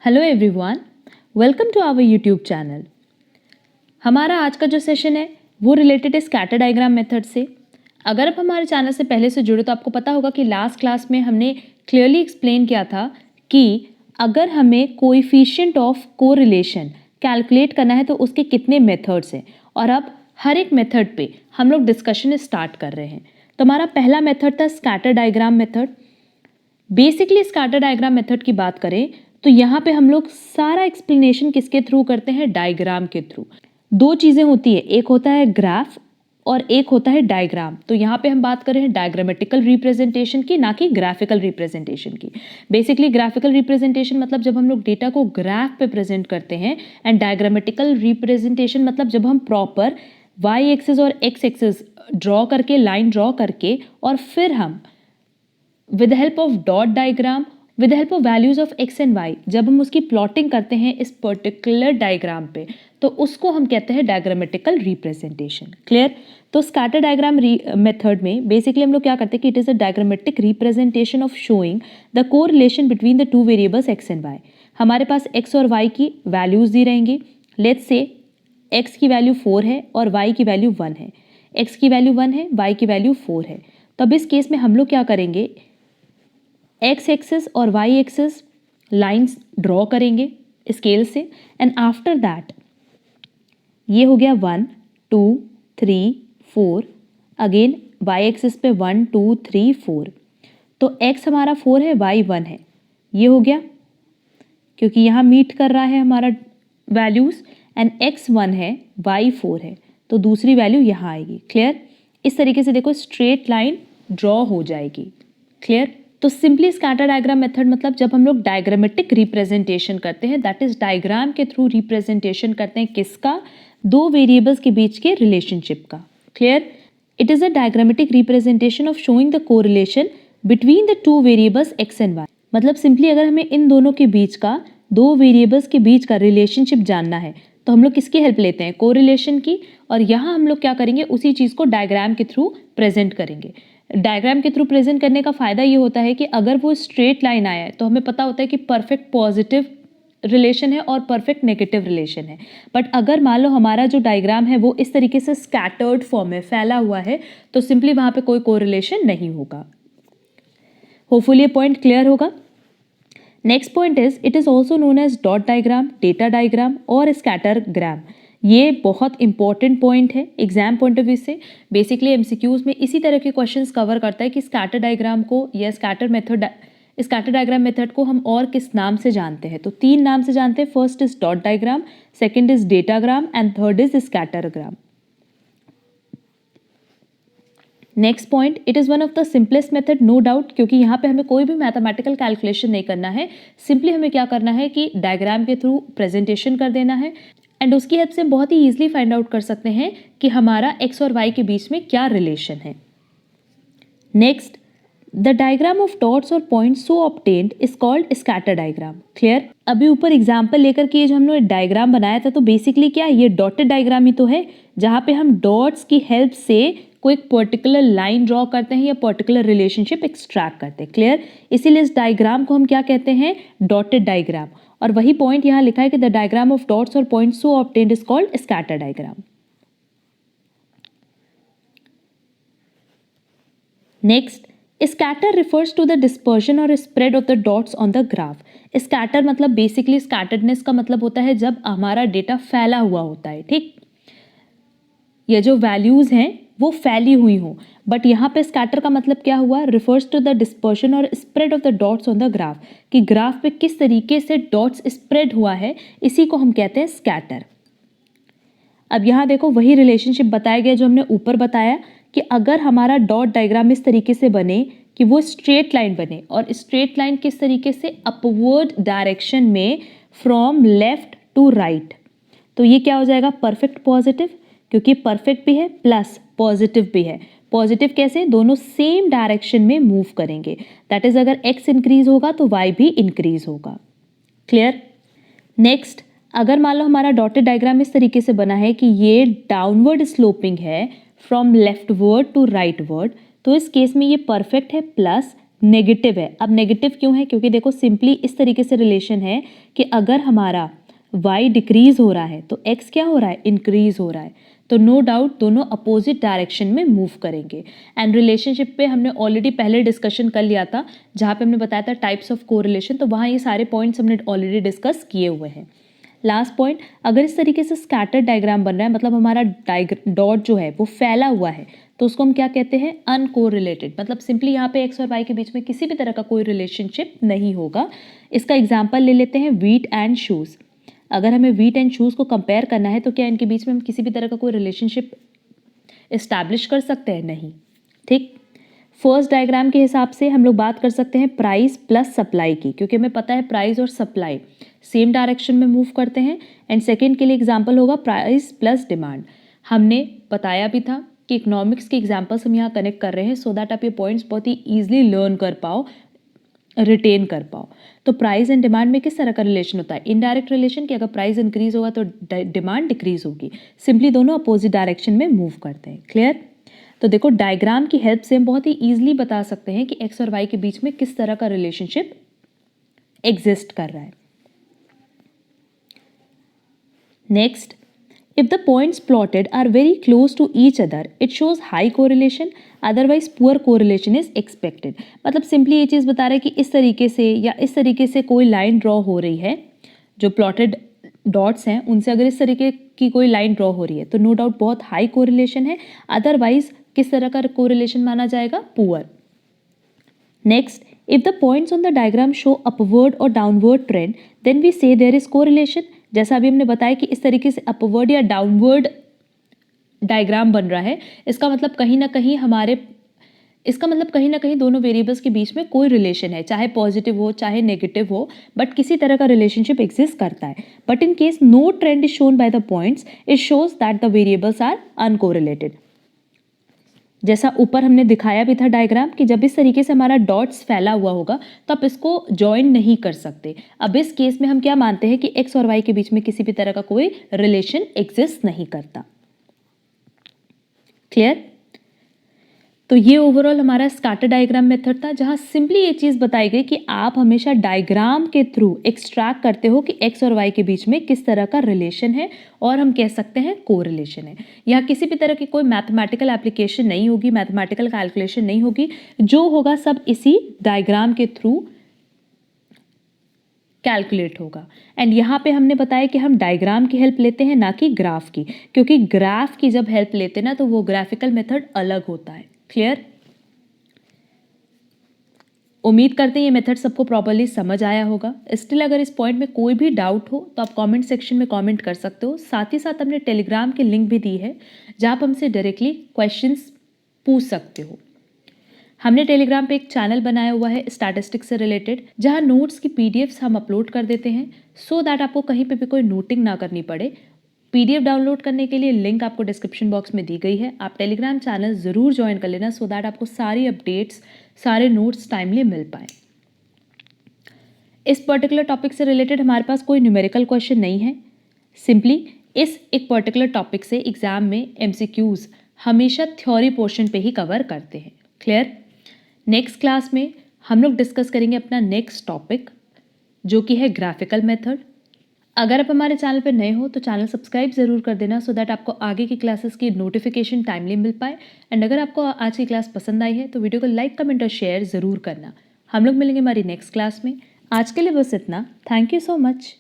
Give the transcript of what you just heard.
Hello everyone, welcome to our YouTube channel. हमारा आज का जो सेशन है वो रिलेटेड है स्कैटर डायग्राम मेथड से। अगर आप हमारे चैनल से पहले से जुड़े तो आपको पता होगा कि लास्ट क्लास में हमने क्लियरली एक्सप्लेन किया था कि अगर हमें कोएफिशिएंट ऑफ कोरिलेशन कैलकुलेट करना है तो उसके कितने मेथड्स हैं, और अब हर एक मेथड पे हम लोग डिस्कशन स्टार्ट कर रहे हैं। तो हमारा पहला मेथड था scatter diagram method. Basically scatter diagram method की बात करें तो यहाँ पे हम लोग सारा एक्सप्लेनेशन किसके थ्रू करते हैं? डायग्राम के थ्रू। दो चीज़ें होती है, एक होता है ग्राफ और एक होता है डायग्राम। तो यहाँ पे हम बात कर रहे हैं डायग्रामेटिकल रिप्रेजेंटेशन की, ना कि ग्राफिकल रिप्रेजेंटेशन की। बेसिकली ग्राफिकल रिप्रेजेंटेशन मतलब जब हम लोग डेटा को ग्राफ पे प्रेजेंट करते हैं, एंड डायग्रामेटिकल रिप्रेजेंटेशन मतलब जब हम प्रॉपर वाई एक्सिस और एक्स एक्सिस ड्रॉ करके, लाइन ड्रॉ करके, और फिर हम with the help of dot diagram, with the help of values of X and Y, जब हम उसकी प्लॉटिंग करते हैं इस पर्टिकुलर डायग्राम पे, तो उसको हम कहते हैं डायग्रामेटिकल रिप्रेजेंटेशन। क्लियर? तो स्कैटर डायग्राम मेथड में बेसिकली हम लोग क्या करते हैं कि it is a diagrammatic representation of showing the correlation between the two variables X and Y. हमारे पास एक्स और वाई की वैल्यूज दी रहेंगी। लेट्स से एक्स की वैल्यू 4 है और वाई की वैल्यू 1 है। एक्स की वैल्यू 1 है, वाई की वैल्यू 4 है। तो अब इस केस में हम लोग क्या करेंगे, एक्स एक्सिस और वाई एक्सिस लाइंस ड्रॉ करेंगे स्केल से, एंड आफ्टर दैट ये हो गया 1 2 3 4, अगेन वाई एक्सिस पे 1 2 3 4। तो एक्स हमारा 4 है, वाई 1 है, ये हो गया क्योंकि यहाँ मीट कर रहा है हमारा वैल्यूज, एंड एक्स 1 है, वाई 4 है, तो दूसरी वैल्यू यहाँ आएगी। क्लियर? इस तरीके से देखो स्ट्रेट लाइन ड्रॉ हो जाएगी। क्लियर? तो सिंपली स्कैटर डायग्राम मेथड मतलब जब हम लोग डायग्रामेटिक रिप्रेजेंटेशन करते हैं, दैट इज डायग्राम के थ्रू रिप्रेजेंटेशन करते हैं किसका? दो वेरिएबल्स के बीच के रिलेशनशिप का। Clear? It is a diagrammatic representation of showing the correlation between the two variables X and Y. मतलब सिंपली अगर हमें इन दोनों के बीच का, दो वेरिएबल्स के बीच का रिलेशनशिप जानना है तो हम लोग किसकी हेल्प लेते हैं? कोरिलेशन की। और यहाँ हम लोग क्या करेंगे, उसी चीज़ को डायग्राम के थ्रू प्रेजेंट करेंगे। डायग्राम के थ्रू प्रेजेंट करने का फ़ायदा ये होता है कि अगर वो स्ट्रेट लाइन आया है तो हमें पता होता है कि परफेक्ट पॉजिटिव रिलेशन है और परफेक्ट नेगेटिव रिलेशन है। बट अगर मान लो हमारा जो डायग्राम है वो इस तरीके से स्कैटर्ड फॉर्म में फैला हुआ है तो सिंपली वहाँ पे कोई कोरिलेशन नहीं होगा। होपफुली ये पॉइंट क्लियर होगा। Next point is it is also known as dot diagram, data diagram और स्कैटरग्राम। ये बहुत इंपॉर्टेंट पॉइंट है एग्जाम पॉइंट ऑफ व्यू से। बेसिकली एमसीक्यूज में इसी तरह के क्वेश्चंस कवर करता है कि स्कैटर डायग्राम को या स्कैटर डायग्राम मेथड को हम और किस नाम से जानते हैं। तो तीन नाम से जानते हैं। First is dot diagram, second is datagram, and third is scattergram. Next point, it is one of the simplest method, no doubt, क्योंकि यहाँ पे हमें कोई भी मैथमेटिकल कैलकुलेशन नहीं करना है। सिंपली हमें क्या करना है कि डायग्राम के थ्रू प्रेजेंटेशन कर देना है, एंड उसकी हेल्प से हम बहुत ही ईजिली फाइंड आउट कर सकते हैं कि हमारा एक्स और वाई के बीच में क्या रिलेशन है। Next, the diagram of dots और points so obtained is called scatter diagram. Clear? अभी ऊपर एग्जाम्पल लेकर के ये जो हमने डायग्राम बनाया था, तो बेसिकली क्या है, ये डॉटेड डायग्राम ही तो है, जहाँ पे हम डॉट्स की हेल्प से कोई एक पर्टिकुलर लाइन ड्रॉ करते हैं या पर्टिकुलर रिलेशनशिप एक्सट्रैक्ट करते हैं। क्लियर? इसीलिए इस डायग्राम को हम क्या कहते हैं? Dotted diagram. और वही पॉइंट यहाँ लिखा है कि द डायग्राम ऑफ डॉट्स और points so obtained is called scatter diagram. Next, scatter refers to the dispersion और spread of the dots on the graph. Scatter मतलब बेसिकली स्कैटर्डनेस का मतलब होता है जब हमारा डेटा फैला हुआ होता है। ठीक, ये जो वैल्यूज हैं वो फैली हुई हो, बट यहाँ पे स्कैटर का मतलब क्या हुआ? रिफर्स टू द डिस्पर्शन और spread of the dots on the graph, कि ग्राफ पे किस तरीके से डॉट्स स्प्रेड हुआ है, इसी को हम कहते हैं स्कैटर। अब यहाँ देखो वही रिलेशनशिप बताया गया जो हमने ऊपर बताया कि अगर हमारा डॉट डायग्राम इस तरीके से बने कि वो स्ट्रेट लाइन बने, और स्ट्रेट लाइन किस तरीके से? अपवर्ड डायरेक्शन में, फ्रॉम लेफ्ट टू राइट, तो ये क्या हो जाएगा? परफेक्ट पॉजिटिव, क्योंकि परफेक्ट भी है प्लस पॉजिटिव भी है। पॉजिटिव कैसे? दोनों सेम डायरेक्शन में मूव करेंगे। दैट इज अगर एक्स इंक्रीज होगा तो वाई भी इंक्रीज होगा। क्लियर? नेक्स्ट, अगर मान लो हमारा डॉटेड डायग्राम इस तरीके से बना है कि ये डाउनवर्ड स्लोपिंग है फ्रॉम लेफ्टवर्ड टू राइटवर्ड, तो इस केस में ये परफेक्ट है प्लस नेगेटिव है। अब नेगेटिव क्यों है? क्योंकि देखो सिंपली इस तरीके से रिलेशन है कि अगर हमारा y डिक्रीज हो रहा है तो x क्या हो रहा है? इंक्रीज हो रहा है। तो नो डाउट दोनों अपोजिट डायरेक्शन में मूव करेंगे। एंड रिलेशनशिप पे हमने ऑलरेडी पहले डिस्कशन कर लिया था, जहाँ पे हमने बताया था टाइप्स ऑफ कोरिलेशन, तो वहाँ ये सारे पॉइंट्स हमने ऑलरेडी डिस्कस किए हुए हैं। लास्ट पॉइंट, अगर इस तरीके से स्कैटर्ड डायग्राम बन रहा है, मतलब हमारा डॉट जो है वो फैला हुआ है, तो उसको हम क्या कहते हैं? अनकोरिलेटेड। मतलब सिंपली यहाँ पे एक्स और वाई के बीच में किसी भी तरह का कोई रिलेशनशिप नहीं होगा। इसका एग्जाम्पल ले लेते हैं व्हीट एंड शूज़। अगर हमें व्हीट एंड शूज़ को कंपेयर करना है तो क्या इनके बीच में हम किसी भी तरह का कोई रिलेशनशिप इस्टेब्लिश कर सकते हैं? नहीं। ठीक। फर्स्ट डायग्राम के हिसाब से हम लोग बात कर सकते हैं प्राइस प्लस सप्लाई की, क्योंकि हमें पता है प्राइस और सप्लाई सेम डायरेक्शन में मूव करते हैं। एंड सेकेंड के लिए एग्जाम्पल होगा प्राइस प्लस डिमांड। हमने बताया भी था कि इकोनॉमिक्स के एग्जाम्पल्स हम यहाँ कनेक्ट कर रहे हैं सो दैट आप ये पॉइंट्स बहुत ही ईजिली लर्न कर पाओ, रिटेन कर पाओ। तो प्राइस एंड डिमांड में किस तरह का रिलेशन होता है? इनडायरेक्ट रिलेशन, कि अगर प्राइस इंक्रीज होगा तो डिमांड डिक्रीज होगी। सिंपली दोनों अपोजिट डायरेक्शन में मूव करते हैं। क्लियर? तो देखो डायग्राम की हेल्प से हम बहुत ही ईजिली बता सकते हैं कि एक्स और वाई के बीच में किस तरह का रिलेशनशिप एग्जिस्ट कर रहा है। Next, if the points plotted are very close to each other, it shows high correlation, otherwise poor correlation is expected। मतलब सिंपली ये चीज़ बता रहा है कि इस तरीके से या इस तरीके से कोई लाइन ड्रॉ हो रही है, जो प्लॉटेड डॉट्स हैं उनसे अगर इस तरीके की कोई लाइन ड्रॉ हो रही है तो नो डाउट बहुत हाई कोरिलेशन है, अदरवाइज किस तरह का कोरिलेशन माना जाएगा? Poor. Next, if the points on the diagram show upward or downward trend, then we say there is correlation। जैसा अभी हमने बताया कि इस तरीके से अपवर्ड या डाउनवर्ड डायग्राम बन रहा है, इसका मतलब कहीं ना कहीं दोनों वेरिएबल्स के बीच में कोई रिलेशन है, चाहे पॉजिटिव हो चाहे नेगेटिव हो, बट किसी तरह का रिलेशनशिप एग्जिस्ट करता है। But in case no trend is shown by the points, it shows that the variables are uncorrelated. जैसा ऊपर हमने दिखाया भी था डायग्राम कि जब इस तरीके से हमारा डॉट्स फैला हुआ होगा तो आप इसको ज्वाइन नहीं कर सकते। अब इस केस में हम क्या मानते हैं कि एक्स और वाई के बीच में किसी भी तरह का कोई रिलेशन एग्जिस्ट नहीं करता। क्लियर? तो ये ओवरऑल हमारा स्कैटर डायग्राम मेथड था, जहां सिंपली ये चीज़ बताई गई कि आप हमेशा डायग्राम के थ्रू एक्सट्रैक्ट करते हो कि एक्स और वाई के बीच में किस तरह का रिलेशन है, और हम कह सकते हैं कोरिलेशन है। यहाँ किसी भी तरह की कोई मैथमेटिकल एप्लीकेशन नहीं होगी, मैथमेटिकल कैलकुलेशन नहीं होगी, जो होगा सब इसी डायग्राम के थ्रू कैलकुलेट होगा। एंड यहाँ पे हमने बताया कि हम डायग्राम की हेल्प लेते हैं, ना कि ग्राफ की, क्योंकि ग्राफ की जब हेल्प लेते हैं ना तो वो ग्राफिकल मेथड अलग होता है। क्लियर? उम्मीद करते हैं ये मेथड सबको प्रॉपर्ली समझ आया होगा। स्टिल अगर इस पॉइंट में कोई भी डाउट हो तो आप कमेंट सेक्शन में कमेंट कर सकते हो। साथ ही साथ हमने टेलीग्राम की लिंक भी दी है, जहाँ आप हमसे डायरेक्टली क्वेश्चंस पूछ सकते हो। हमने टेलीग्राम पे एक चैनल बनाया हुआ है स्टैटिस्टिक्स से रिलेटेड, जहाँ नोट्स की पीडीएफ्स हम अपलोड कर देते हैं सो दैट आपको कहीं पे भी कोई नोटिंग ना करनी पड़े। पीडीएफ डाउनलोड करने के लिए लिंक आपको डिस्क्रिप्शन बॉक्स में दी गई है। आप टेलीग्राम चैनल ज़रूर ज्वाइन कर लेना सो दैट आपको सारी अपडेट्स, सारे नोट्स टाइमली मिल पाए। इस पर्टिकुलर टॉपिक से रिलेटेड हमारे पास कोई न्यूमेरिकल क्वेश्चन नहीं है। सिंपली इस एक पर्टिकुलर टॉपिक से एग्जाम में एमसीक्यूज हमेशा थ्योरी पोर्शन पे ही कवर करते हैं। क्लियर? नेक्स्ट क्लास में हम लोग डिस्कस करेंगे अपना नेक्स्ट टॉपिक, जो कि है ग्राफिकल मेथड। अगर आप हमारे चैनल पर नए हो तो चैनल सब्सक्राइब ज़रूर कर देना सो दैट आपको आगे की क्लासेस की नोटिफिकेशन टाइमली मिल पाए। एंड अगर आपको आज की क्लास पसंद आई है तो वीडियो को लाइक, कमेंट और शेयर ज़रूर करना। हम लोग मिलेंगे हमारी नेक्स्ट क्लास में। आज के लिए बस इतना। Thank you so much.